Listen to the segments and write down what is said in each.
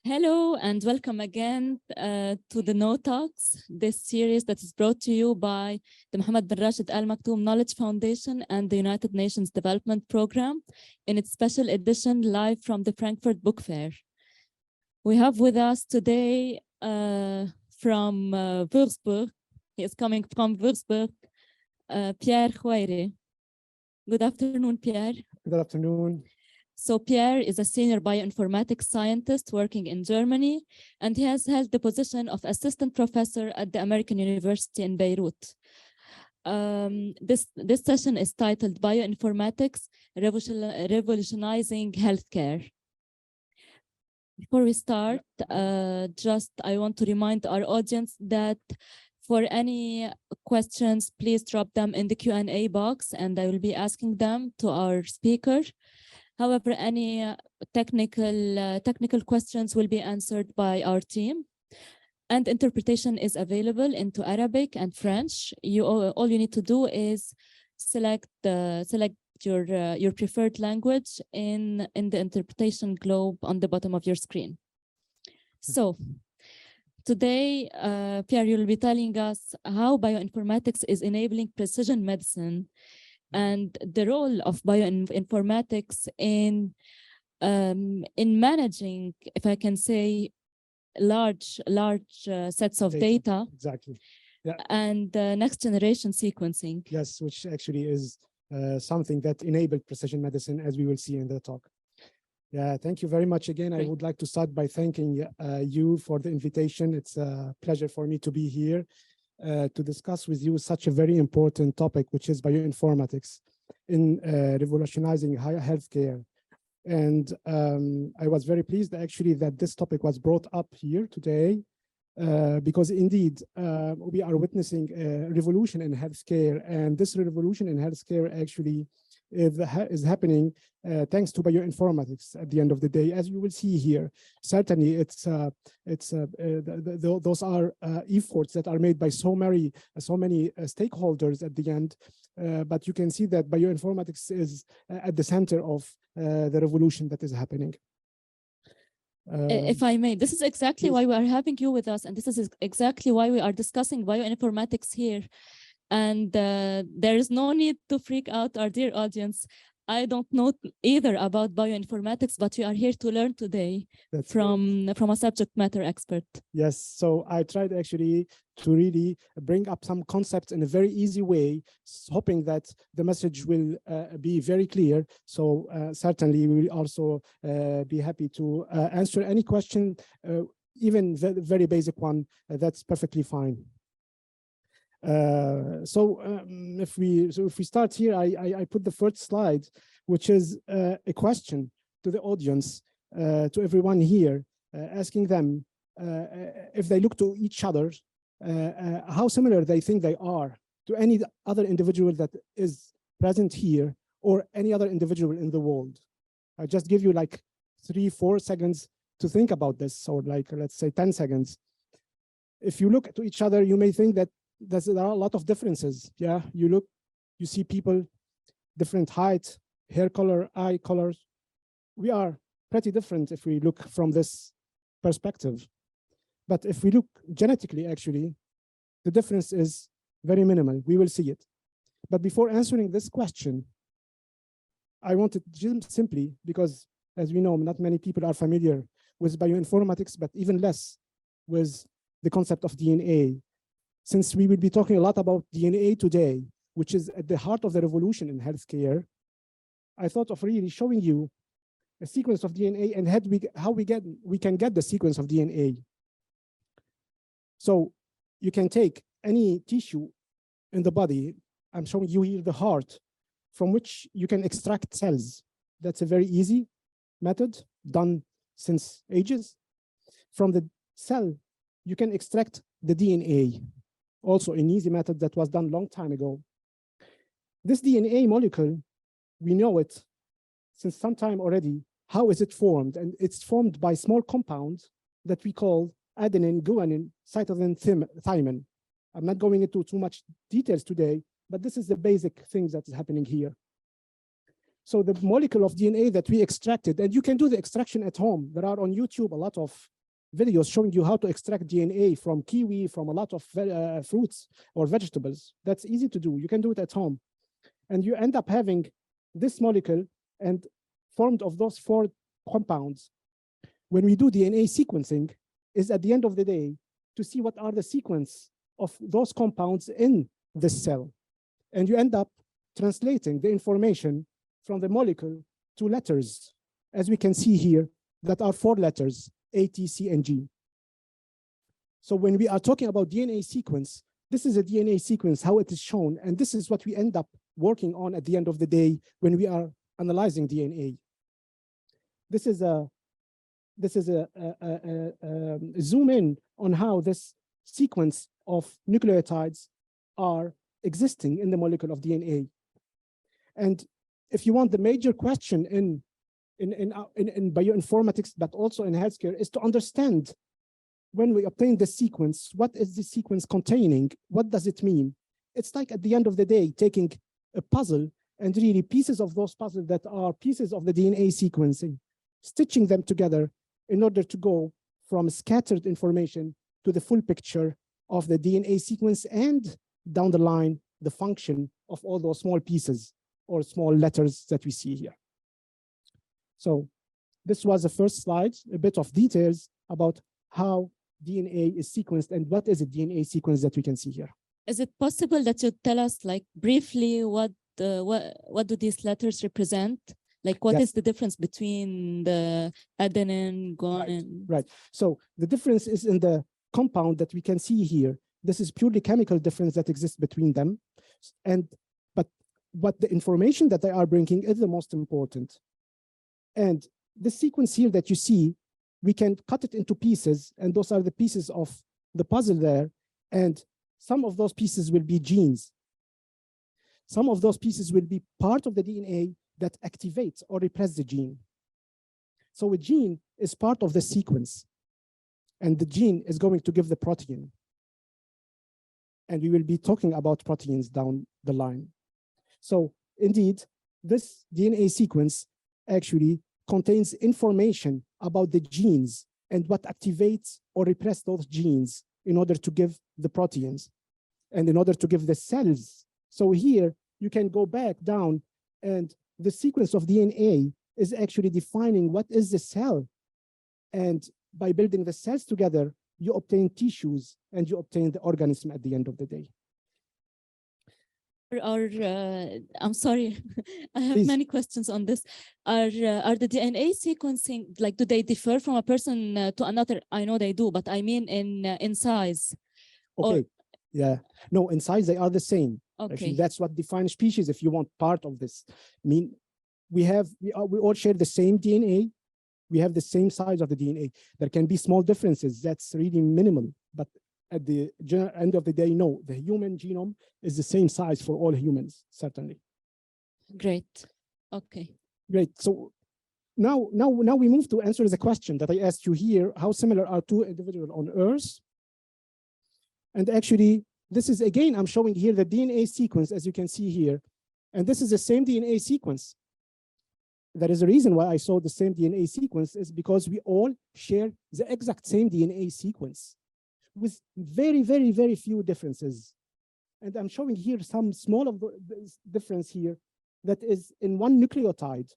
Hello and welcome again to the KnowTalks, this series that is brought to you by the Mohammed bin Rashid Al Maktoum Knowledge Foundation and the United Nations Development Program in its special edition live from the Frankfurt Book Fair. We have with us today from Würzburg, he is coming from Würzburg, Pierre Khoueiry. Good afternoon, Pierre. Good afternoon. So Pierre is a senior bioinformatics scientist working in Germany, and he has held the position of assistant professor at the American University in Beirut. This session is titled Bioinformatics, Revolutionizing Healthcare. Before we start, I want to remind our audience that for any questions, please drop them in the Q&A box, and I will be asking them to our speaker. However, any technical questions will be answered by our team, and interpretation is available into Arabic and French. All you need to do is select your preferred language in the interpretation globe on the bottom of your screen. So today, Pierre, you'll be telling us how bioinformatics is enabling precision medicine and the role of bioinformatics in managing, if I can say, large sets of data. Exactly. Yeah. And next generation sequencing. Yes, which actually is something that enabled precision medicine, as we will see in the talk. Yeah, thank you very much again. Great. I would like to start by thanking you for the invitation. It's a pleasure for me to be here to discuss with you such a very important topic, which is bioinformatics in revolutionizing healthcare. And I was very pleased actually that this topic was brought up here today because indeed we are witnessing a revolution in healthcare, and this revolution in healthcare actually is happening thanks to bioinformatics at the end of the day, as you will see here. Certainly, those are efforts that are made by so many stakeholders at the end. But you can see that bioinformatics is at the center of the revolution that is happening. If I may, this is exactly why we are having you with us, and this is exactly why we are discussing bioinformatics here. And there is no need to freak out, our dear audience. I don't know either about bioinformatics, but we are here to learn today from a subject matter expert. Yes, so I tried actually to really bring up some concepts in a very easy way, hoping that the message will be very clear. So certainly we will also be happy to answer any question, even the very basic one, that's perfectly fine. If we start here, I put the first slide, which is a question to the audience, to everyone here, asking them if they look to each other, how similar they think they are to any other individual that is present here or any other individual in the world. I just give you like 3-4 seconds to think about this, or like, let's say 10 seconds. If you look to each other, you may think that there are a lot of differences. Yeah, you see people, different height, hair color, eye colors. We are pretty different if we look from this perspective. But if we look genetically, actually, the difference is very minimal. We will see it. But before answering this question, I wanted just simply, because as we know, not many people are familiar with bioinformatics, but even less with the concept of DNA. Since we will be talking a lot about DNA today, which is at the heart of the revolution in healthcare, I thought of really showing you a sequence of DNA and how we can get the sequence of DNA. So you can take any tissue in the body. I'm showing you here the heart, from which you can extract cells. That's a very easy method done since ages. From the cell, you can extract the DNA. Also an easy method that was done a long time ago. This DNA molecule, we know it since some time already. How is it formed? And it's formed by small compounds that we call adenine, guanine, cytosine, thymine. I'm not going into too much details today, but this is the basic things that is happening here. So the molecule of DNA that we extracted, and you can do the extraction at home. There are on YouTube a lot of videos showing you how to extract DNA from kiwi, from a lot of fruits or vegetables. That's easy to do. You can do it at home. And you end up having this molecule and formed of those 4 compounds. When we do DNA sequencing, is at the end of the day to see what are the sequence of those compounds in this cell. And you end up translating the information from the molecule to letters, as we can see here, that are 4 letters, A, T, C, and G. So when we are talking about DNA sequence, this is a DNA sequence, how it is shown, and this is what we end up working on at the end of the day when we are analyzing DNA. This is a zoom in on how this sequence of nucleotides are existing in the molecule of DNA. And if you want, the major question in bioinformatics, but also in healthcare, is to understand when we obtain the sequence, what is the sequence containing? What does it mean? It's like at the end of the day, taking a puzzle and really pieces of those puzzles that are pieces of the DNA sequencing, stitching them together in order to go from scattered information to the full picture of the DNA sequence and down the line, the function of all those small pieces or small letters that we see here. So this was the first slide, a bit of details about how DNA is sequenced and what is a DNA sequence that we can see here. Is it possible that you tell us, like, briefly what do these letters represent? Like, what is the difference between the adenine, guanine? Right. So the difference is in the compound that we can see here. This is purely chemical difference that exists between them. But the information that they are bringing is the most important. And the sequence here that you see, we can cut it into pieces, and those are the pieces of the puzzle there. And some of those pieces will be genes. Some of those pieces will be part of the DNA that activates or repress the gene. So a gene is part of the sequence, and the gene is going to give the protein. And we will be talking about proteins down the line. So indeed, this DNA sequence actually contains information about the genes and what activates or repress those genes in order to give the proteins and in order to give the cells. So here you can go back down, and the sequence of DNA is actually defining what is the cell. And by building the cells together, you obtain tissues and you obtain the organism at the end of the day. I'm sorry, I have many questions on this. Are the DNA sequencing, like, do they differ from a person to another? I know they do, but I mean in size. Okay, yeah. No, in size they are the same. Okay. Actually, that's what defines species if you want part of this. I mean, we all share the same DNA. We have the same size of the DNA. There can be small differences. That's really minimal. But at the end of the day, no, the human genome is the same size for all humans, certainly. Great. Okay. Great. So now we move to answer the question that I asked you here: how similar are 2 individuals on Earth? And actually, this is, again, I'm showing here the DNA sequence, as you can see here. And this is the same DNA sequence. There is a reason why I saw the same DNA sequence, is because we all share the exact same DNA sequence with very, very, very few differences. And I'm showing here some small of the difference here that is in one nucleotide.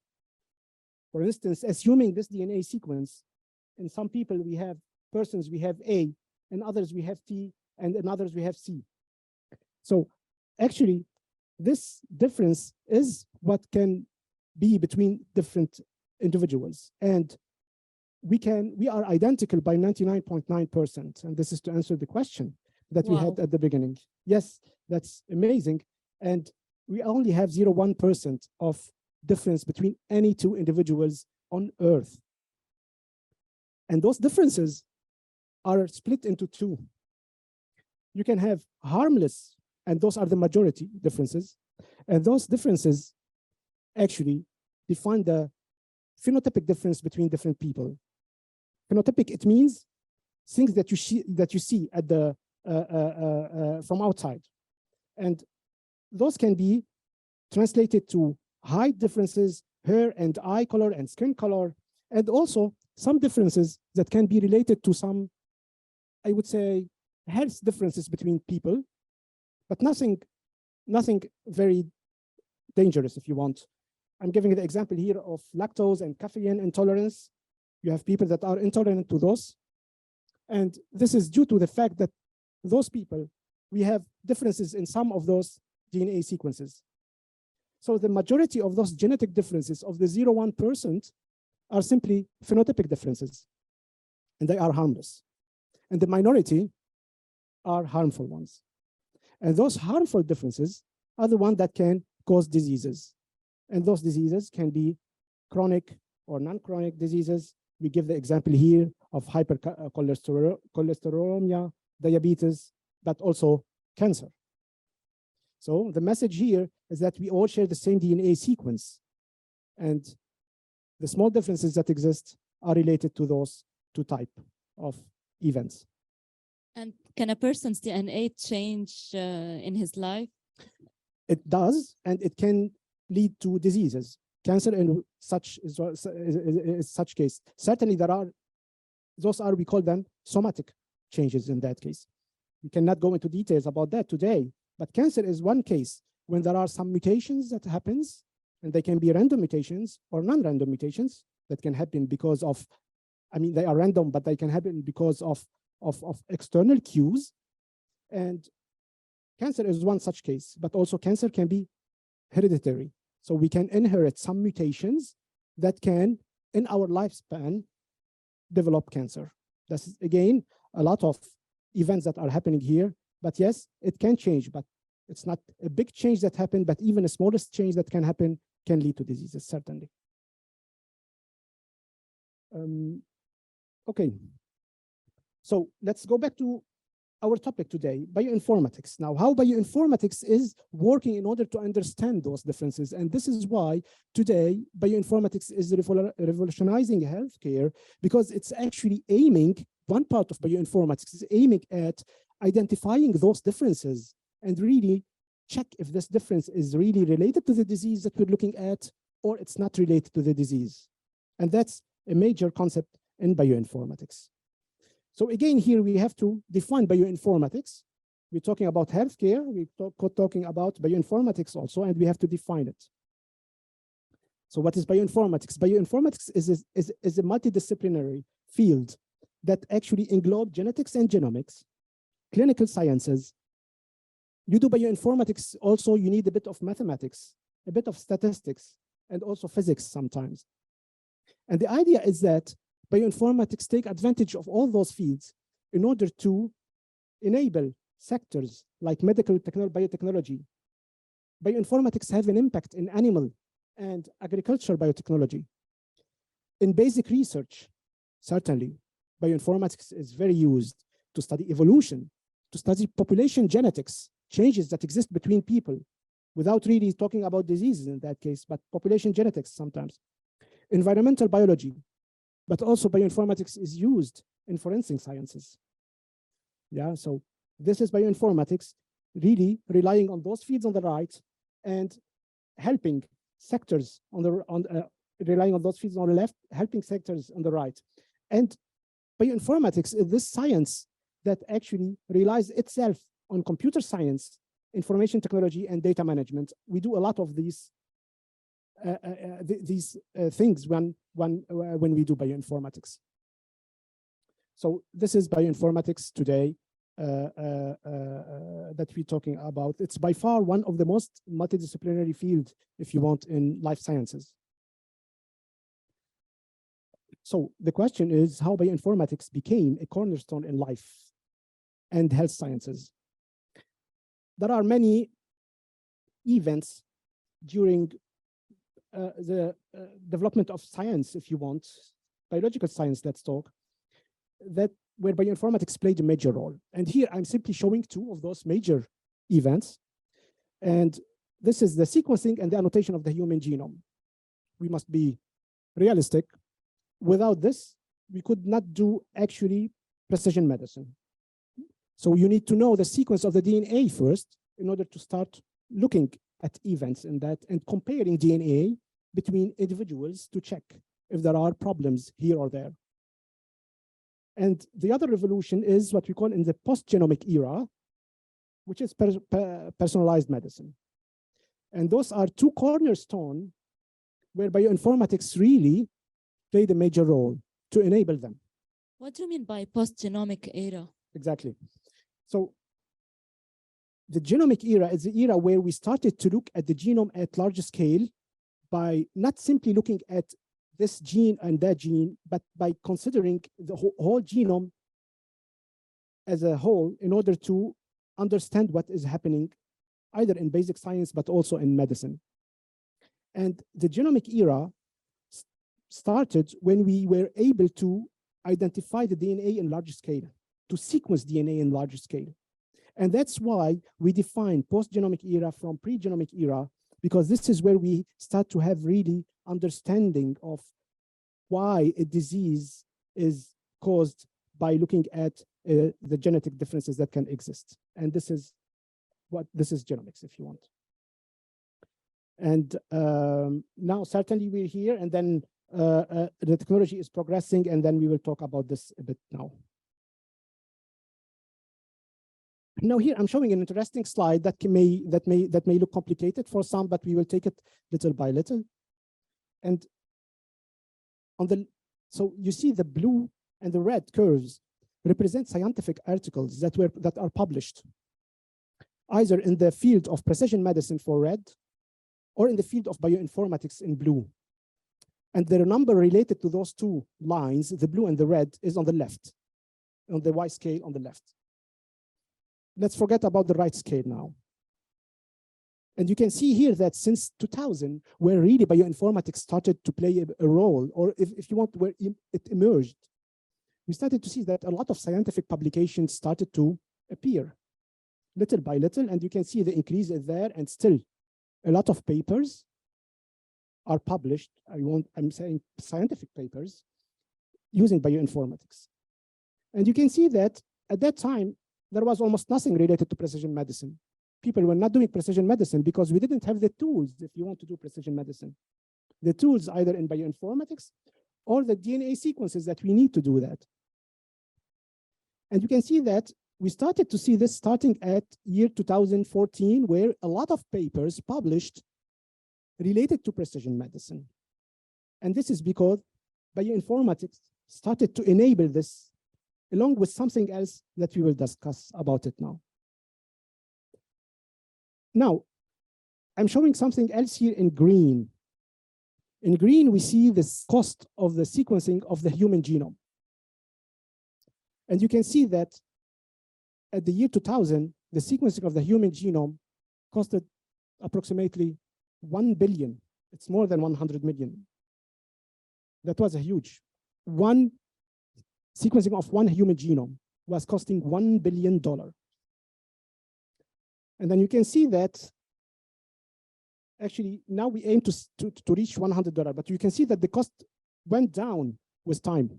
For instance, assuming this DNA sequence, in some people we have persons, we have A, in others we have T, and in others we have C. So actually, this difference is what can be between different individuals. And we are identical by 99.9%. And this is to answer the question that we had at the beginning. Yes, that's amazing. And we only have 0.1% of difference between any 2 individuals on Earth. And those differences are split into 2. You can have harmless, and those are the majority differences. And those differences actually define the phenotypic difference between different people. Phenotypic, it means things that you see at the from outside, and those can be translated to height differences, hair and eye color and skin color, and also some differences that can be related to some, I would say, health differences between people, but nothing very dangerous if you want. I'm giving the example here of lactose and caffeine intolerance. You have people that are intolerant to those. And this is due to the fact that those people, we have differences in some of those DNA sequences. So the majority of those genetic differences of the 0.1% are simply phenotypic differences, and they are harmless. And the minority are harmful ones. And those harmful differences are the ones that can cause diseases. And those diseases can be chronic or non-chronic diseases. We give the example here of hypercholesterolemia, diabetes, but also cancer. So the message here is that we all share the same DNA sequence, and the small differences that exist are related to those two types of events. And can a person's DNA change in his life? It does, and it can lead to diseases. Cancer in such case. Certainly we call them somatic changes in that case. We cannot go into details about that today, but cancer is one case when there are some mutations that happens, and they can be random mutations or non-random mutations that can happen because of, they are random, but they can happen because of external cues. And cancer is one such case, but also cancer can be hereditary. So we can inherit some mutations that can, in our lifespan, develop cancer. That's, again, a lot of events that are happening here. But yes, it can change, but it's not a big change that happened, but even the smallest change that can happen can lead to diseases, certainly. Okay. So let's go back to our topic today, bioinformatics. Now, how bioinformatics is working in order to understand those differences. And this is why today bioinformatics is revolutionizing healthcare, because it's actually aiming, one part of bioinformatics is aiming at identifying those differences and really check if this difference is really related to the disease that we're looking at, or it's not related to the disease. And that's a major concept in bioinformatics. So again, here we have to define bioinformatics. We're talking about healthcare, we're talking about bioinformatics also, and we have to define it. So what is bioinformatics? Bioinformatics is a multidisciplinary field that actually englobes genetics and genomics, clinical sciences. You do bioinformatics also, you need a bit of mathematics, a bit of statistics, and also physics sometimes. And the idea is that bioinformatics take advantage of all those fields in order to enable sectors like medical biotechnology. Bioinformatics have an impact in animal and agricultural biotechnology. In basic research, certainly, bioinformatics is very used to study evolution, to study population genetics, changes that exist between people, without really talking about diseases in that case, but population genetics sometimes. Environmental biology, but also bioinformatics is used in forensic sciences. Yeah, so this is bioinformatics really relying on those fields on the right and helping sectors relying on those fields on the left, helping sectors on the right. And bioinformatics is this science that actually relies itself on computer science, information technology, and data management. We do a lot of these things when we do bioinformatics. So this is bioinformatics today that we're talking about. It's by far one of the most multidisciplinary fields, if you want, in life sciences. So the question is how bioinformatics became a cornerstone in life and health sciences. There are many events during the development of science, if you want, biological science, let's talk, that where bioinformatics played a major role. And here I'm simply showing two of those major events. And this is the sequencing and the annotation of the human genome. We must be realistic. Without this, we could not do actually precision medicine. So you need to know the sequence of the DNA first in order to start looking at events in that and comparing DNA between individuals to check if there are problems here or there. And the other revolution is what we call in the post-genomic era, which is personalized medicine. And those are two cornerstones where bioinformatics really played a major role to enable them. What do you mean by post-genomic era? Exactly. So the genomic era is the era where we started to look at the genome at large scale by not simply looking at this gene and that gene, but by considering the whole genome as a whole in order to understand what is happening either in basic science, but also in medicine. And the genomic era started when we were able to identify the DNA in large scale, to sequence DNA in large scale. And that's why we define post-genomic era from pre-genomic era, because this is where we start to have really understanding of why a disease is caused by looking at the genetic differences that can exist. And this is genomics, if you want. And now certainly we're here, and then the technology is progressing, and then we will talk about this a bit now. Now here I'm showing an interesting slide that may look complicated for some, but we will take it little by little. And so you see the blue and the red curves represent scientific articles that are published either in the field of precision medicine for red or in the field of bioinformatics in blue. And the number related to those two lines, the blue and the red, is on the left, on the Y scale on the left. Let's forget about the right scale now. And you can see here that since 2000, where really bioinformatics started to play a role, or if you want, where it emerged, we started to see that a lot of scientific publications started to appear little by little, and you can see the increase is there, and still a lot of papers are published. I'm saying scientific papers using bioinformatics. And you can see that at that time, there was almost nothing related to precision medicine. People were not doing precision medicine because we didn't have the tools if you want to do precision medicine. The tools either in bioinformatics or the DNA sequences that we need to do that. And you can see that we started to see this starting at year 2014, where a lot of papers published related to precision medicine. And this is because bioinformatics started to enable this, along with something else that we will discuss about it now. Now, I'm showing something else here in green. In green, we see this cost of the sequencing of the human genome. And you can see that at the year 2000, the sequencing of the human genome costed approximately 1 billion. It's more than 100 million. That was a huge. One sequencing of one human genome was costing $1 billion. And then you can see that actually now we aim to reach $100, but you can see that the cost went down with time.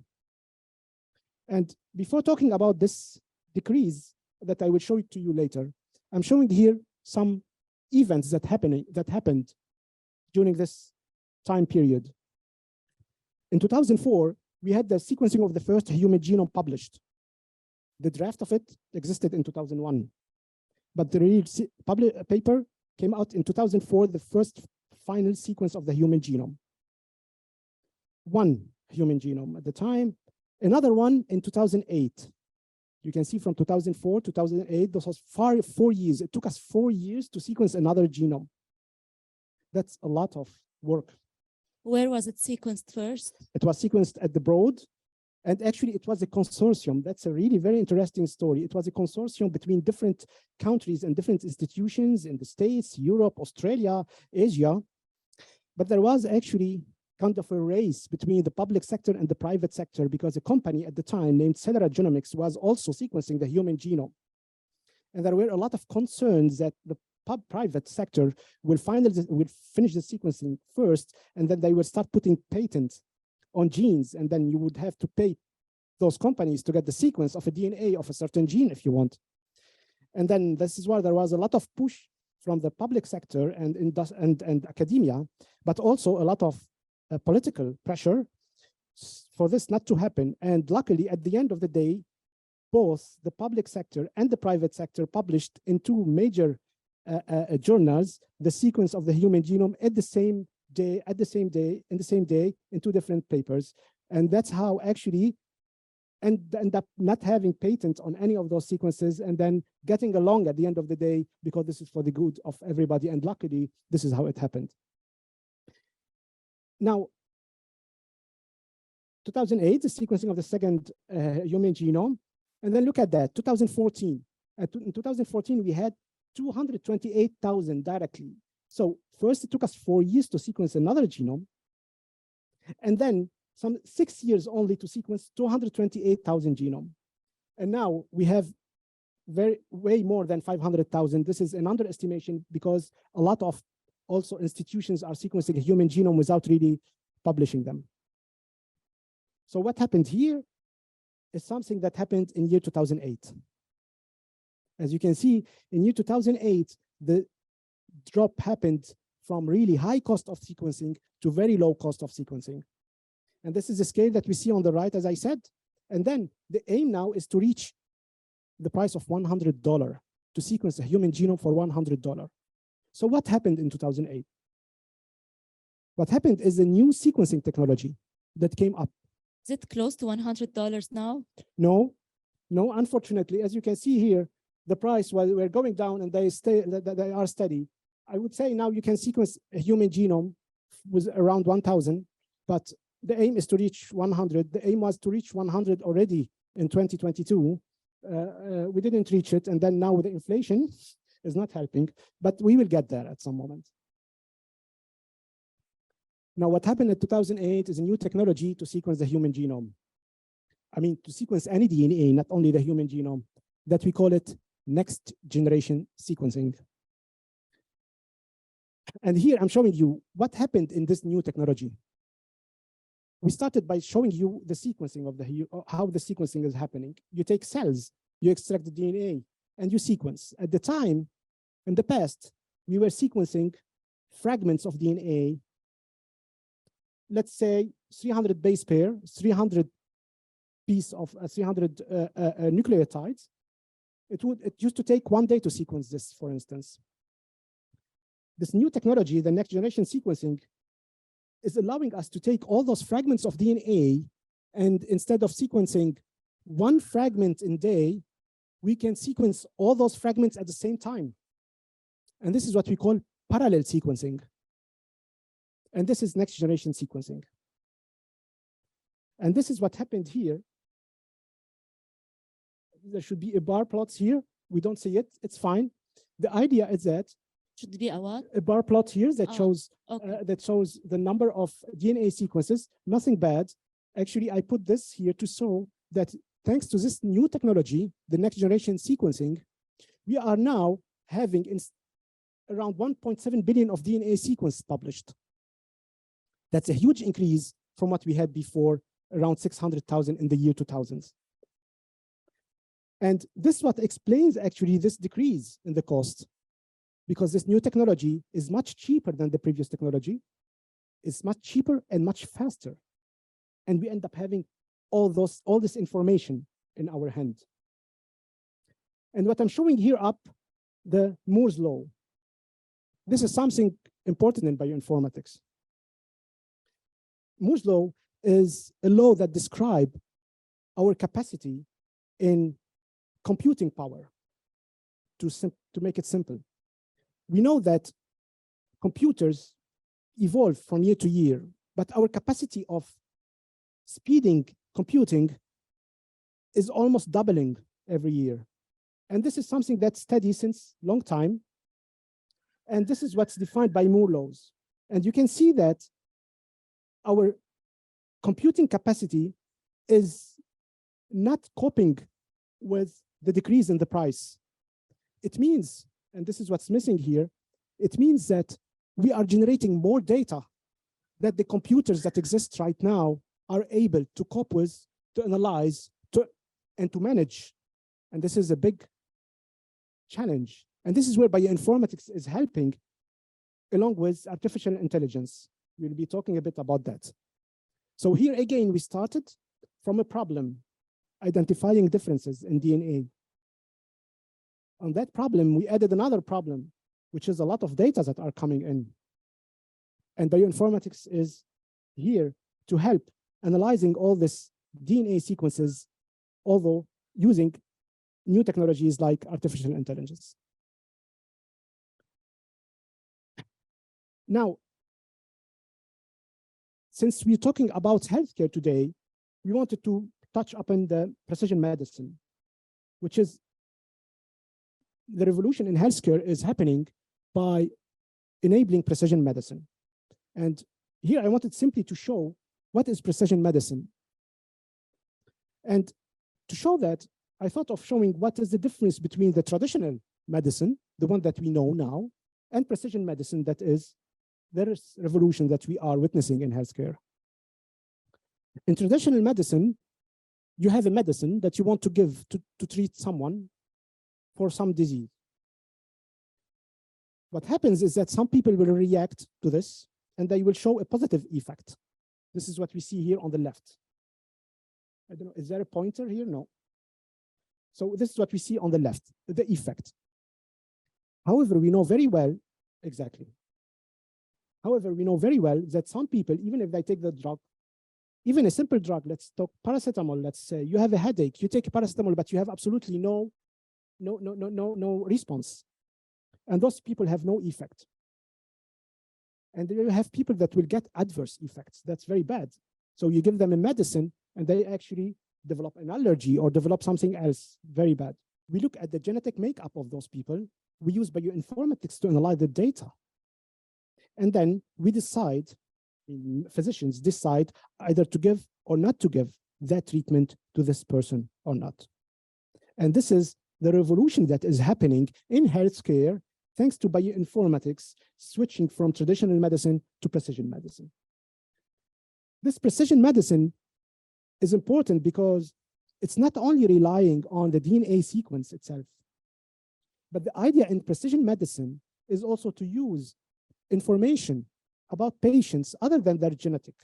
And before talking about this decrease that I will show it to you later, I'm showing here some events that happened during this time period. In 2004, we had the sequencing of the first human genome published. The draft of it existed in 2001. But the real paper came out in 2004, the first final sequence of the human genome. One human genome at the time, another one in 2008. You can see from 2004 to 2008, this was 4 years. It took us 4 years to sequence another genome. That's a lot of work. Where was it sequenced first? It was sequenced at the Broad. And actually, it was a consortium. That's a really very interesting story. It was a consortium between different countries and different institutions in the States, Europe, Australia, Asia. But there was actually kind of a race between the public sector and the private sector, because a company at the time named Celera Genomics was also sequencing the human genome. And there were a lot of concerns that the private sector will finish the sequencing first, and then they will start putting patents on genes, and then you would have to pay those companies to get the sequence of a DNA of a certain gene if you want. And then this is why there was a lot of push from the public sector and academia, but also a lot of political pressure for this not to happen. And luckily, at the end of the day, both the public sector and the private sector published in two major journals the sequence of the human genome at the same day, in two different papers. And that's how actually end up not having patents on any of those sequences and then getting along at the end of the day because this is for the good of everybody. And luckily, this is how it happened. Now, 2008, the sequencing of the second human genome. And then look at that, 2014. In 2014, we had 228,000 directly. So first, it took us 4 years to sequence another genome. And then some 6 years only to sequence 228,000 genome. And now we have way more than 500,000. This is an underestimation because a lot of also institutions are sequencing a human genome without really publishing them. So what happened here is something that happened in year 2008. As you can see, in year 2008, the drop happened from really high cost of sequencing to very low cost of sequencing. And this is the scale that we see on the right, as I said. And then the aim now is to reach the price of $100 to sequence a human genome for $100. So what happened in 2008? What happened is a new sequencing technology that came up. Is it close to $100 now? No, unfortunately, as you can see here, the price, while we're going down and they are steady. I would say now you can sequence a human genome with around 1,000, but the aim is to reach 100. The aim was to reach 100 already in 2022. We didn't reach it, and then now with the inflation is not helping, but we will get there at some moment. Now, what happened in 2008 is a new technology to sequence the human genome. I mean, to sequence any DNA, not only the human genome, that we call it next generation sequencing. And here I'm showing you what happened in this new technology. We started by showing you the sequencing of how the sequencing is happening. You take cells, you extract the DNA, and you sequence. At the time, in the past, we were sequencing fragments of DNA, let's say 300 base pair, 300 piece of 300 nucleotides. It used to take 1 day to sequence this, for instance. This new technology, the next generation sequencing, is allowing us to take all those fragments of DNA, and instead of sequencing one fragment in a day, we can sequence all those fragments at the same time. And this is what we call parallel sequencing. And this is next generation sequencing. And this is what happened here. There should be a bar plot here. We don't see it. It's fine. The idea is that should be a what? A bar plot here that shows okay. shows the number of DNA sequences. Nothing bad. Actually, I put this here to show that thanks to this new technology, the next generation sequencing, we are now having around 1.7 billion of DNA sequences published. That's a huge increase from what we had before, around 600,000 in the year 2000s. And this is what explains actually this decrease in the cost, because this new technology is much cheaper than the previous technology. It's much cheaper and much faster. And we end up having all this information in our hand. And what I'm showing here up, the Moore's law. This is something important in bioinformatics. Moore's law is a law that describes our capacity in computing power. To make it simple, we know that computers evolve from year to year, but our capacity of speeding computing is almost doubling every year. And this is something that's steady since a long time. And this is what's defined by Moore laws. And you can see that our computing capacity is not coping with the decrease in the price. It means, and this is what's missing here, it means that we are generating more data that the computers that exist right now are able to cope with, to analyze, and to manage. And this is a big challenge And this is where bioinformatics is helping, along with artificial intelligence. We'll be talking a bit about that. So here again, we started from a problem, identifying differences in DNA. On that problem, we added another problem, which is a lot of data that are coming in. And bioinformatics is here to help analyzing all this DNA sequences, although using new technologies like artificial intelligence. Now, since we're talking about healthcare today, we wanted to touch upon the precision medicine, which is the revolution in healthcare is happening by enabling precision medicine. And here I wanted simply to show what is precision medicine. And to show that, I thought of showing what is the difference between the traditional medicine, the one that we know now, and precision medicine, that is the revolution that we are witnessing in healthcare. In traditional medicine, you have a medicine that you want to give to treat someone for some disease. What happens is that some people will react to this and they will show a positive effect. This is what we see here on the left. I don't know, is there a pointer here? No. So this is what we see on the left, the effect. However, we know very well, exactly. However, we know very well that some people, even if they take the drug, even a simple drug, let's talk paracetamol, let's say you have a headache, you take paracetamol, but you have absolutely no response. And those people have no effect. And you have people that will get adverse effects. That's very bad. So you give them a medicine and they actually develop an allergy or develop something else very bad. We look at the genetic makeup of those people. We use bioinformatics to analyze the data. And then we decide, physicians decide either to give or not to give that treatment to this person or not. And this is the revolution that is happening in healthcare thanks to bioinformatics switching from traditional medicine to precision medicine. This precision medicine is important because it's not only relying on the DNA sequence itself, but the idea in precision medicine is also to use information about patients other than their genetic.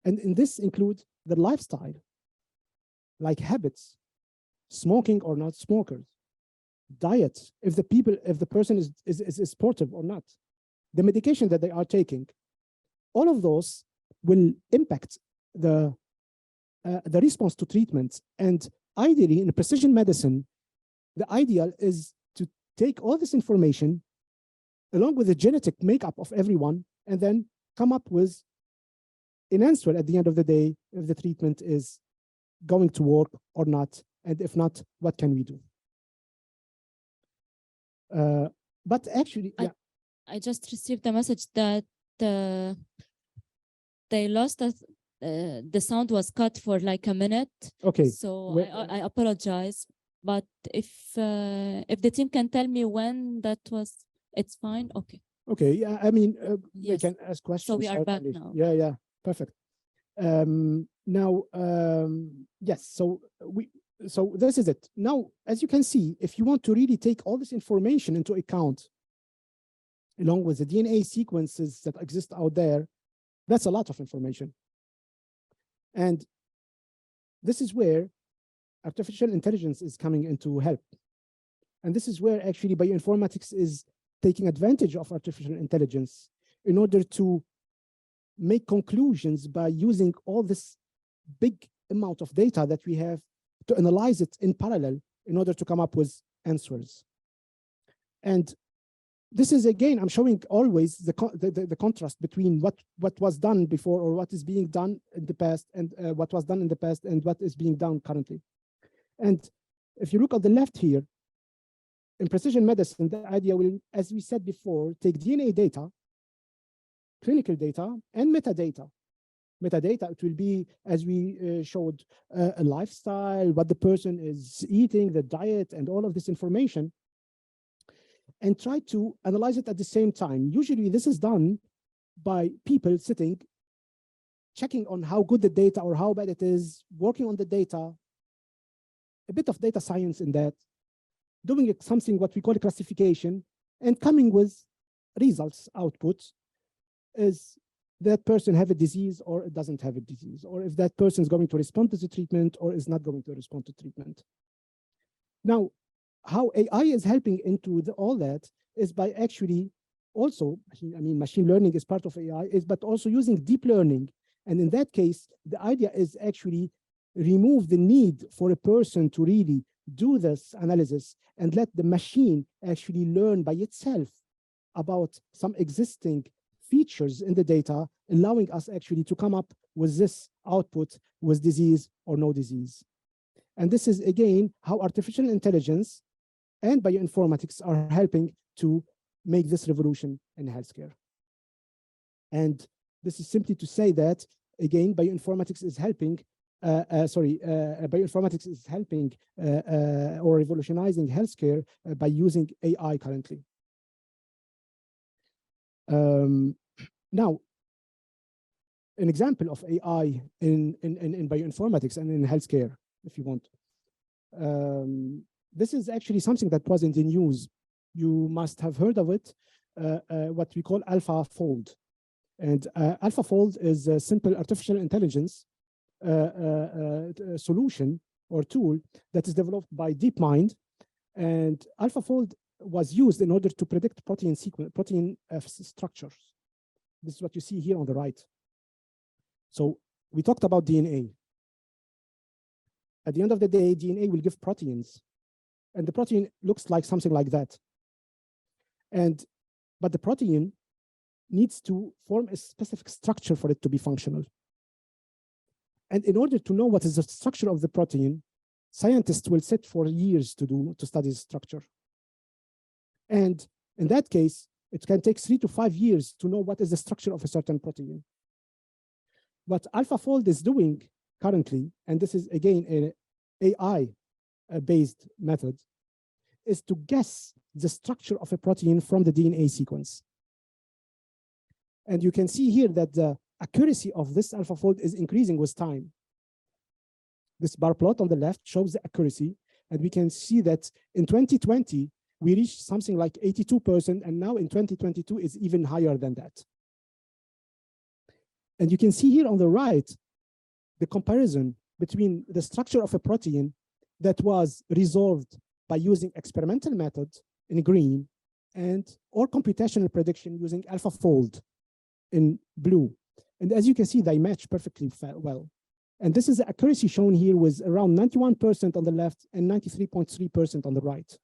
And in this includes their lifestyle, like habits, smoking or not smokers, diet, if the person is sportive or not, the medication that they are taking. All of those will impact the response to treatments. And ideally, in precision medicine, the ideal is to take all this information along with the genetic makeup of everyone, and then come up with an answer at the end of the day if the treatment is going to work or not, and if not, what can we do? But actually, yeah. I just received a message that they lost us. The sound was cut for like a minute. Okay. So I apologize. But if the team can tell me when that was, it's fine. Okay. Okay. Yeah. I mean, yes. we can ask questions. So we are back now. Yeah. Yeah. Perfect. Now, yes. So this is it. Now, as you can see, if you want to really take all this information into account, along with the DNA sequences that exist out there, that's a lot of information. And this is where artificial intelligence is coming into help. And this is where actually bioinformatics is taking advantage of artificial intelligence in order to make conclusions by using all this big amount of data that we have to analyze it in parallel in order to come up with answers. And this is, again, I'm showing always the contrast between what was done before, or what is being done in the past, and what was done in the past and what is being done currently. And if you look at the left here, in precision medicine, the idea will, as we said before, take DNA data, clinical data, and metadata. Metadata, it will be, as we showed, a lifestyle, what the person is eating, the diet, and all of this information, and try to analyze it at the same time. Usually this is done by people sitting, checking on how good the data or how bad it is, working on the data, a bit of data science in that, doing something what we call a classification, and coming with results output is that person have a disease or it doesn't have a disease, or if that person is going to respond to the treatment or is not going to respond to treatment. Now, how AI is helping into all that is by actually also, I mean, machine learning is part of AI, but also using deep learning. And in that case, the idea is actually remove the need for a person to really do this analysis and let the machine actually learn by itself about some existing features in the data, allowing us actually to come up with this output with disease or no disease. And this is, again, how artificial intelligence and bioinformatics are helping to make this revolution in healthcare. And this is simply to say that, again, bioinformatics is helping, bioinformatics is helping or revolutionizing healthcare by using AI currently. Now, an example of AI in bioinformatics and in healthcare, if you want. This is actually something that was in the news. You must have heard of it, what we call AlphaFold. And AlphaFold is a simple artificial intelligence solution or tool that is developed by DeepMind. And AlphaFold was used in order to predict protein structures. This is what you see here on the right. So we talked about DNA. At the end of the day, DNA will give proteins. And the protein looks like something like that. But the protein needs to form a specific structure for it to be functional. And in order to know what is the structure of the protein, scientists will sit for years to study the structure. And in that case, it can take 3 to 5 years to know what is the structure of a certain protein. What AlphaFold is doing currently, and this is again an AI-based method, is to guess the structure of a protein from the DNA sequence. And you can see here that the accuracy of this AlphaFold is increasing with time. This bar plot on the left shows the accuracy, and we can see that in 2020, we reached something like 82%, and now in 2022 is even higher than that. And you can see here on the right, the comparison between the structure of a protein that was resolved by using experimental method in green or computational prediction using AlphaFold in blue. And as you can see, they match perfectly well. And this is the accuracy shown here with around 91% on the left and 93.3% on the right.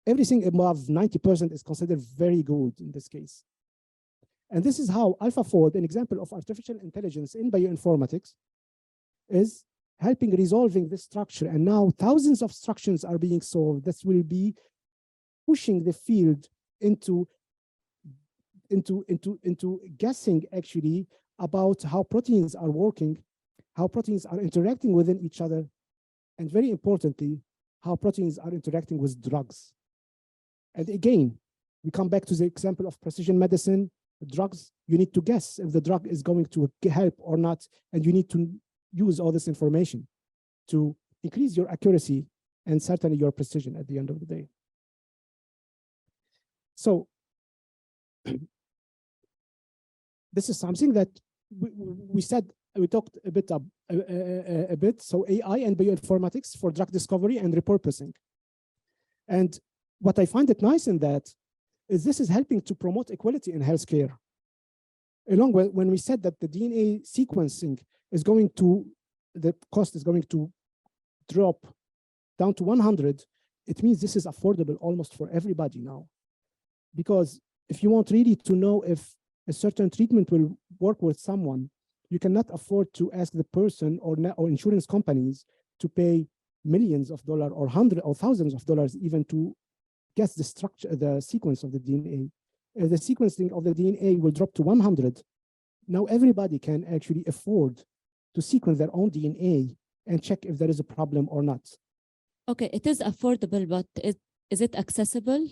Everything above 90% is considered very good in this case. And this is how AlphaFold, an example of artificial intelligence in bioinformatics, is helping resolving this structure. And now thousands of structures are being solved that will be pushing the field into guessing actually about how proteins are working, how proteins are interacting within each other, and very importantly, how proteins are interacting with drugs. And again, we come back to the example of precision medicine. Drugs, you need to guess if the drug is going to help or not, and you need to use all this information to increase your accuracy and certainly your precision at the end of the day. So this is something that we talked a bit. So AI and bioinformatics for drug discovery and repurposing. And what I find it nice in that is this is helping to promote equality in healthcare. Along with when we said that the DNA sequencing is going to, the cost is going to drop down to 100, it means this is affordable almost for everybody now. Because if you want really to know if a certain treatment will work with someone, you cannot afford to ask the person or insurance companies to pay millions of dollars or hundreds or thousands of dollars even to guess the structure, the sequence of the DNA. The sequencing of the DNA will drop to 100. Now everybody can actually afford to sequence their own DNA and check if there is a problem or not. Okay, it is affordable, but is it accessible?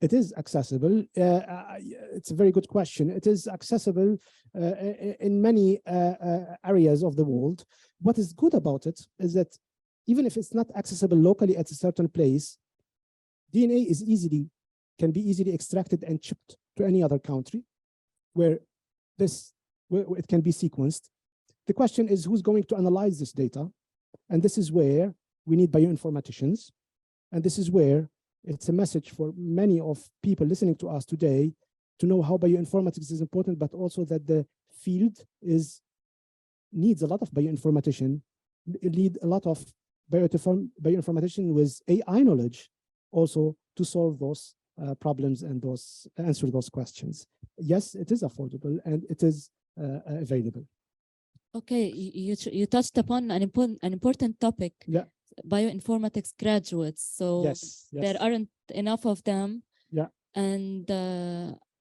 It is accessible. It's a very good question. It is accessible in many areas of the world. What is good about it is that even if it's not accessible locally at a certain place, DNA can be easily extracted and shipped to any other country where it can be sequenced. The question is, who's going to analyze this data? And this is where we need bioinformaticians. And this is where it's a message for many of people listening to us today to know how bioinformatics is important, but also that the field needs a lot of bioinformatician, need a lot of bioinformatician with AI knowledge also to solve those problems and answer those questions. Yes, it is affordable and it is available. Okay, you touched upon an important topic. Yeah. Bioinformatics graduates. So yes. there aren't enough of them. Yeah. And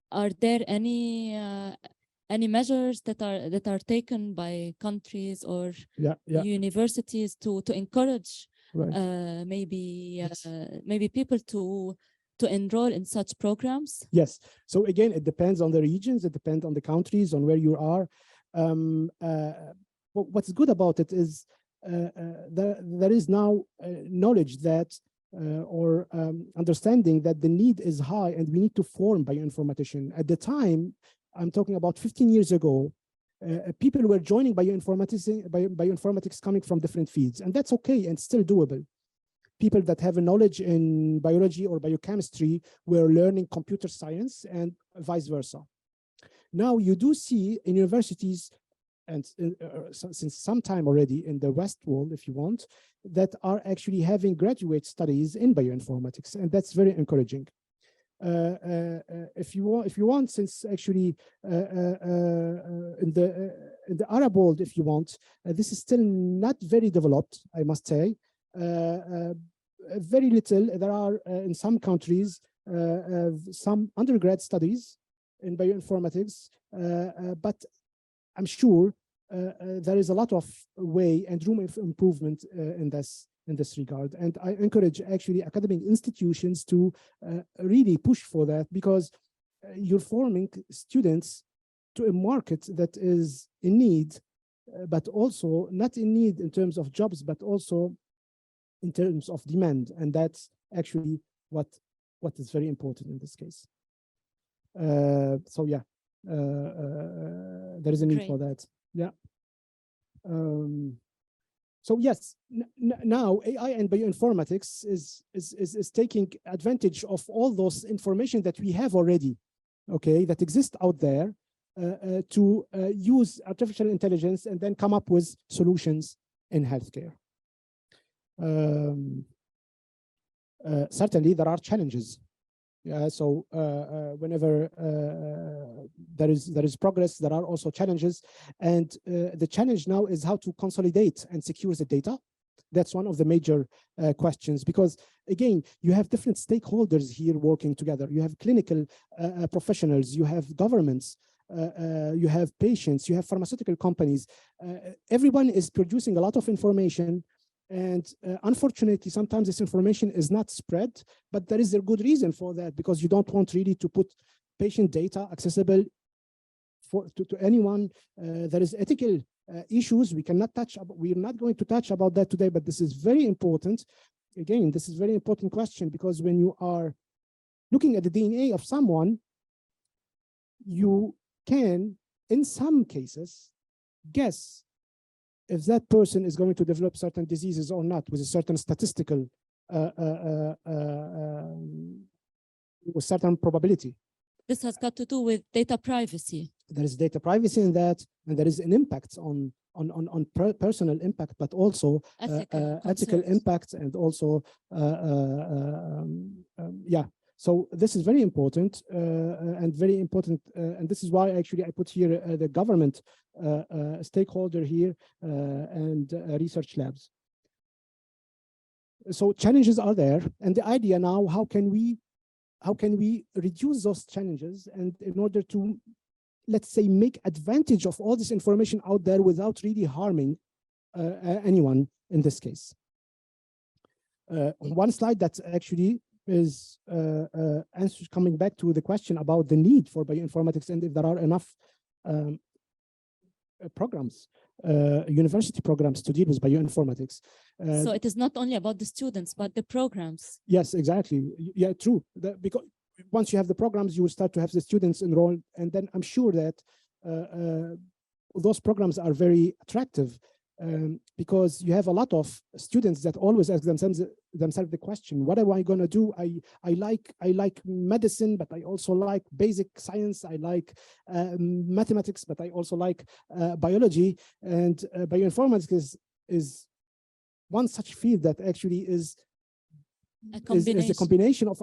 are there any measures that are taken by countries or universities to encourage maybe people to enroll in such programs? Yes. So again, it depends on the regions. It depends on the countries, on where you are. What's good about it is there is now knowledge that or understanding that the need is high and we need to form bioinformatician. At the time, I'm talking about 15 years ago, people were joining bioinformatics coming from different fields, and that's okay and still doable. People that have a knowledge in biology or biochemistry were learning computer science and vice versa. Now you do see in universities, and since some time already in the West world, if you want, that are actually having graduate studies in bioinformatics, and that's very encouraging. If you want, since actually in the Arab world, if you want, this is still not very developed, I must say. Very little. There are in some countries some undergrad studies in bioinformatics, but I'm sure there is a lot of way and room of improvement in this regard. And I encourage actually academic institutions to really push for that, because you're forming students to a market that is in need, but also not in need in terms of jobs, but also in terms of demand. And that's actually what is very important in this case. So yeah, there is a need for that. Yeah. So yes, now AI and bioinformatics is taking advantage of all those information that we have already, okay, that exist out there, to use artificial intelligence and then come up with solutions in healthcare. Certainly, there are challenges. Yeah, so whenever there is progress, there are also challenges, and the challenge now is how to consolidate and secure the data. That's one of the major questions, because again, you have different stakeholders here working together. You have clinical professionals, you have governments, you have patients, you have pharmaceutical companies. Everyone is producing a lot of information. And unfortunately, sometimes this information is not spread, but there is a good reason for that, because you don't want really to put patient data accessible to anyone. There is ethical issues we cannot touch. We're not going to touch about that today, but this is very important. Again, this is a very important question, because when you are looking at the DNA of someone, you can, in some cases, guess if that person is going to develop certain diseases or not, with a certain statistical, with certain probability. This has got to do with data privacy. There is data privacy in that, and there is an impact on personal impact, but also ethical impact, and also, yeah. So this is very important, and very important, and this is why actually I put here the government stakeholder here and research labs. So challenges are there, and the idea now, how can we reduce those challenges, and in order to, let's say, make advantage of all this information out there without really harming anyone in this case. One slide that actually is answers coming back to the question about the need for bioinformatics and if there are enough programs. university programs to deal with bioinformatics. So it is not only about the students, but the programs. Yes, exactly. Yeah, true. Because once you have the programs, you will start to have the students enrolled, and then I'm sure that those programs are very attractive because you have a lot of students that always ask themselves the question, what am I going to do? I like medicine, but I also like basic science. I like mathematics, but I also like biology. And bioinformatics is one such field that actually is a combination of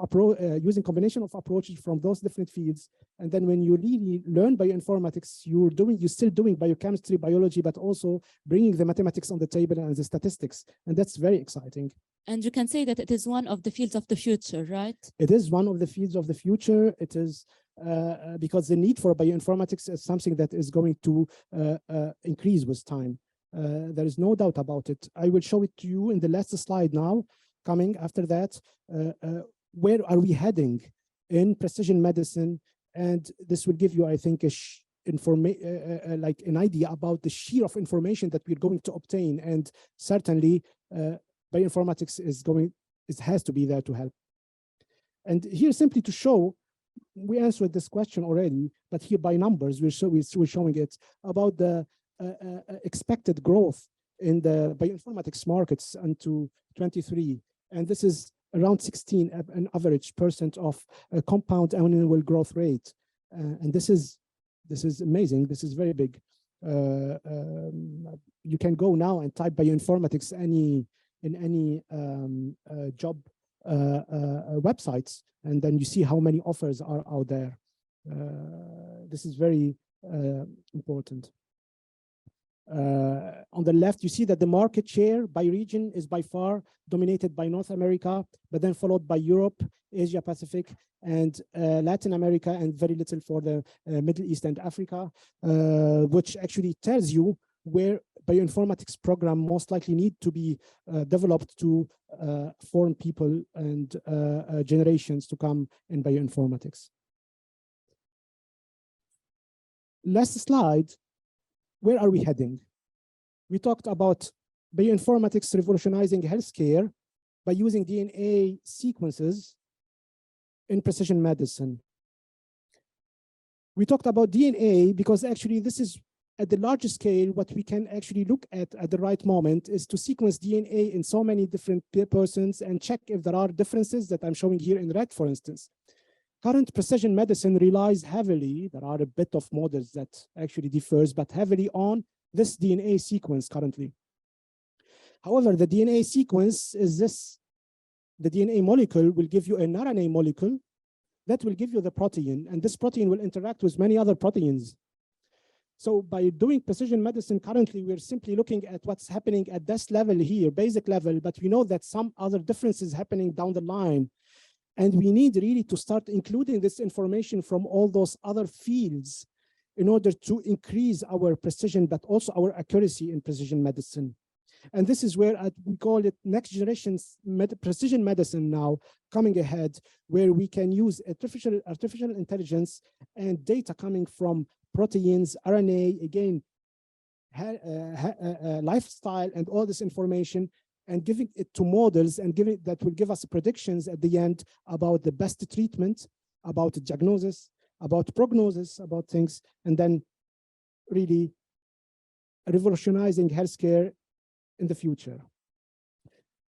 using combination of approaches from those different fields. And then when you really learn bioinformatics, you're still doing biochemistry, biology, but also bringing the mathematics on the table and the statistics. And that's very exciting. And you can say that it is one of the fields of the future, right? It is one of the fields of the future. It is because the need for bioinformatics is something that is going to increase with time. There is no doubt about it. I will show it to you in the last slide now. Coming after that, where are we heading in precision medicine? And this will give you, I think, like an idea about the sheer of information that we're going to obtain. And certainly, bioinformatics has to be there to help. And here, simply to show, we answered this question already, but here by numbers, we're showing it about the expected growth in the bioinformatics markets until 23. And this is around 16, an average % of compound annual growth rate. And this is amazing. This is very big. You can go now and type bioinformatics in any job websites, and then you see how many offers are out there. This is very important. On the left, you see that the market share by region is by far dominated by North America, but then followed by Europe, Asia Pacific, and Latin America, and very little for the Middle East and Africa, which actually tells you where bioinformatics program most likely need to be developed to form people and generations to come in bioinformatics. Last slide. Where are we heading? We talked about bioinformatics revolutionizing healthcare by using DNA sequences in precision medicine. We talked about DNA because actually this is at the largest scale, what we can actually look at the right moment is to sequence DNA in so many different persons and check if there are differences that I'm showing here in red, for instance. Current precision medicine relies heavily, there are a bit of models that actually differs, but heavily on this DNA sequence currently. However, the DNA sequence is this. The DNA molecule will give you an RNA molecule that will give you the protein, and this protein will interact with many other proteins. So by doing precision medicine currently, we're simply looking at what's happening at this level here, basic level, but we know that some other differences happening down the line. And we need really to start including this information from all those other fields in order to increase our precision, but also our accuracy in precision medicine. And this is where we call it next generation precision medicine now coming ahead, where we can use artificial intelligence and data coming from proteins, RNA, again, lifestyle and all this information, and giving it to models and that will give us predictions at the end about the best treatment, about the diagnosis, about prognosis, about things, and then really revolutionizing healthcare in the future.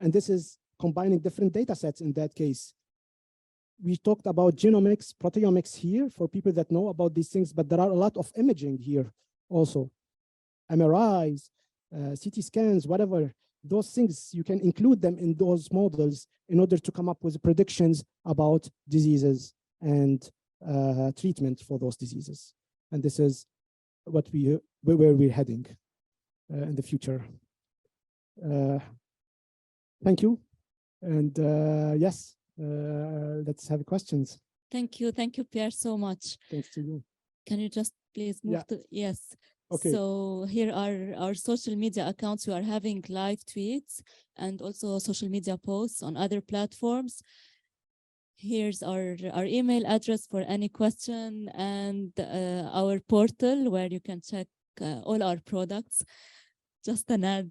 And this is combining different data sets in that case. We talked about genomics, proteomics here for people that know about these things, but there are a lot of imaging here also. MRIs, CT scans, whatever. Those things, you can include them in those models in order to come up with predictions about diseases and treatment for those diseases. And this is what where we're heading in the future. Thank you. And yes, let's have questions. Thank you, Pierre, so much. Thanks to you. Can you just please move to, yes. Okay. So here are our social media accounts. We are having live tweets and also social media posts on other platforms. Here's our email address for any question and our portal where you can check all our products. Just an ad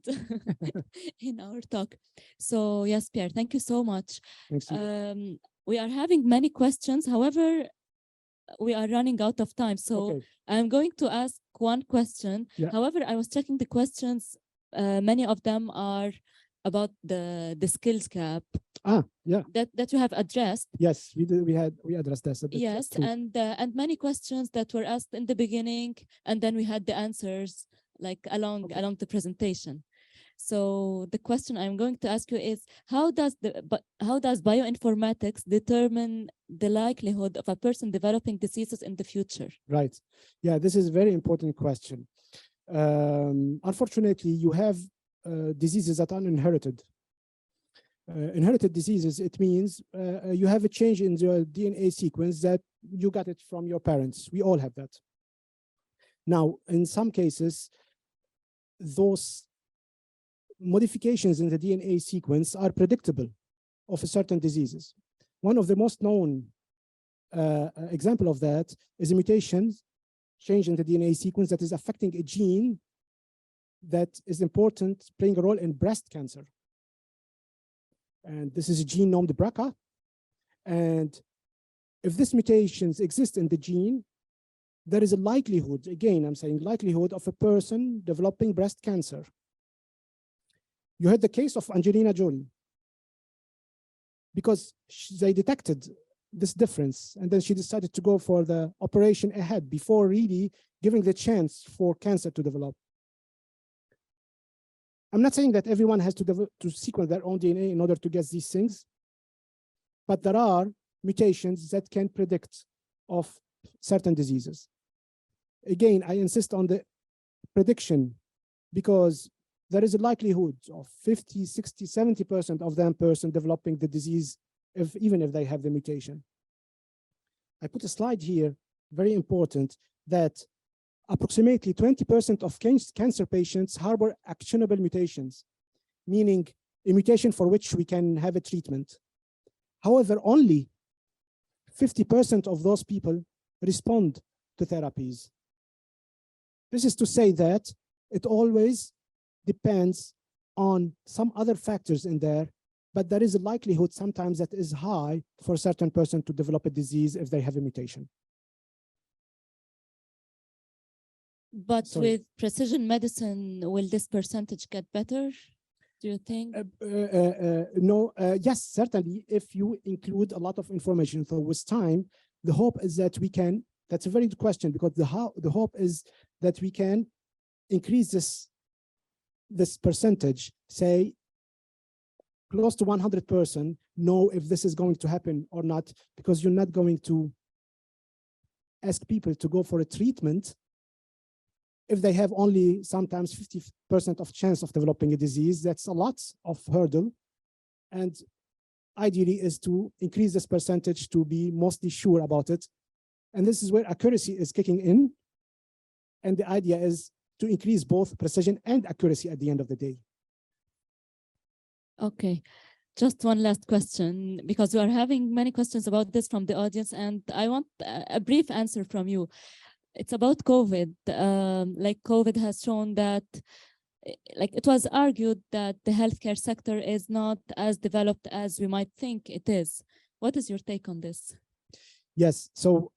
in our talk. So yes, Pierre, thank you so much. Thanks. We are having many questions. However, we are running out of time. So Okay. I'm going to ask one question. Yeah. However, I was checking the questions. Many of them are about the skills gap. Yeah. That you have addressed. Yes, we addressed this a bit. Yes, and many questions that were asked in the beginning, and then we had the answers like along the presentation. So the question I'm going to ask you is, how does bioinformatics determine the likelihood of a person developing diseases in the future? Right. Yeah, this is a very important question. Unfortunately, you have diseases that are inherited. Inherited diseases, it means you have a change in your DNA sequence that you got it from your parents. We all have that. Now, in some cases, those modifications in the DNA sequence are predictable of certain diseases. One of the most known example of that is a mutation change in the DNA sequence that is affecting a gene that is important, playing a role in breast cancer. And this is a gene named BRCA. And if these mutations exist in the gene, there is a likelihood, again, I'm saying likelihood of a person developing breast cancer. You had the case of Angelina Jolie because they detected this difference, and then she decided to go for the operation ahead before really giving the chance for cancer to develop. I'm not saying that everyone has to sequence their own DNA in order to get these things, but there are mutations that can predict of certain diseases. Again, I insist on the prediction because there is a likelihood of 50, 60, 70% of them person developing the disease even if they have the mutation. I put a slide here, very important, that approximately 20% of cancer patients harbor actionable mutations, meaning a mutation for which we can have a treatment. However, only 50% of those people respond to therapies. This is to say that it always depends on some other factors in there, but there is a likelihood sometimes that is high for a certain person to develop a disease if they have a mutation. But with precision medicine, will this percentage get better, do you think? No, yes, certainly, if you include a lot of information. So with time, the hope is that we can, that's a very good question, because the hope is that we can increase this percentage, say close to 100% know if this is going to happen or not, because you're not going to ask people to go for a treatment if they have only sometimes 50% of chance of developing a disease. That's a lot of hurdle. And ideally is to increase this percentage to be mostly sure about it. And this is where accuracy is kicking in. And the idea is to increase both precision and accuracy at the end of the day. Okay, just one last question, because we are having many questions about this from the audience, and I want a brief answer from you. It's about COVID. Like COVID has shown that, like it was argued that the healthcare sector is not as developed as we might think it is. What is your take on this? Yes, so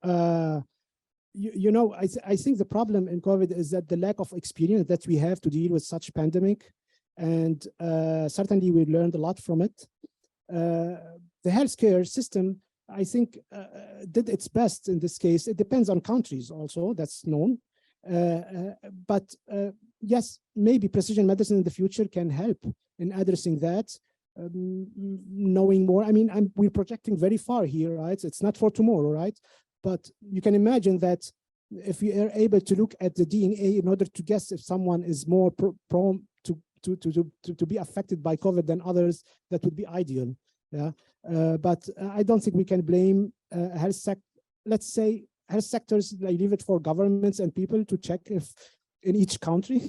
you know, I think the problem in COVID is that the lack of experience that we have to deal with such pandemic, and certainly we learned a lot from it. The healthcare system, I think, did its best in this case. It depends on countries also, that's known. But yes, maybe precision medicine in the future can help in addressing that, knowing more. I mean, we're projecting very far here, right? It's not for tomorrow, right? But you can imagine that if we are able to look at the DNA in order to guess if someone is more prone to be affected by COVID than others, that would be ideal. Yeah, but I don't think we can blame health sector. Let's say health sectors, I leave it for governments and people to check if in each country.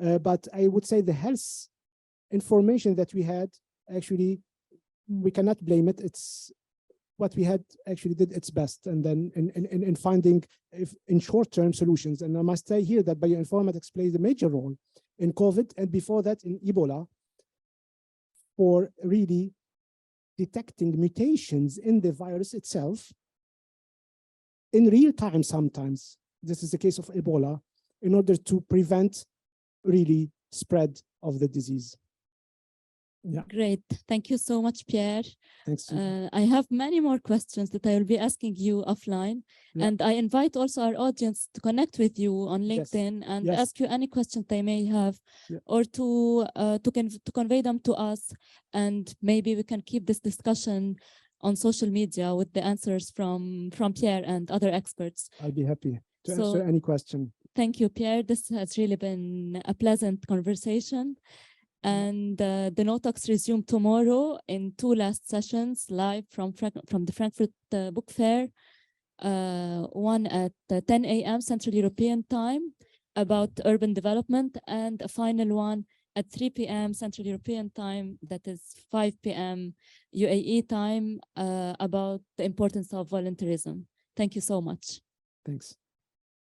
But I would say the health information that we had, actually, we cannot blame it. what we had actually did its best, and then in finding in short-term solutions. And I must say here that bioinformatics plays a major role in COVID, and before that in Ebola, for really detecting mutations in the virus itself in real time sometimes. This is the case of Ebola, in order to prevent really spread of the disease. Yeah. Great. Thank you so much, Pierre. Thanks. I have many more questions that I will be asking you offline. Yeah. And I invite also our audience to connect with you on LinkedIn and ask you any questions they may have, or to convey them to us. And maybe we can keep this discussion on social media with the answers from Pierre and other experts. I'll be happy to answer any question. Thank you, Pierre. This has really been a pleasant conversation. And the KnowTalks resume tomorrow in 2 last sessions live from the Frankfurt Book Fair. One at 10 a.m. Central European Time about urban development, and a final one at 3 p.m. Central European Time, that is 5 p.m. UAE time, about the importance of volunteerism. Thank you so much. Thanks.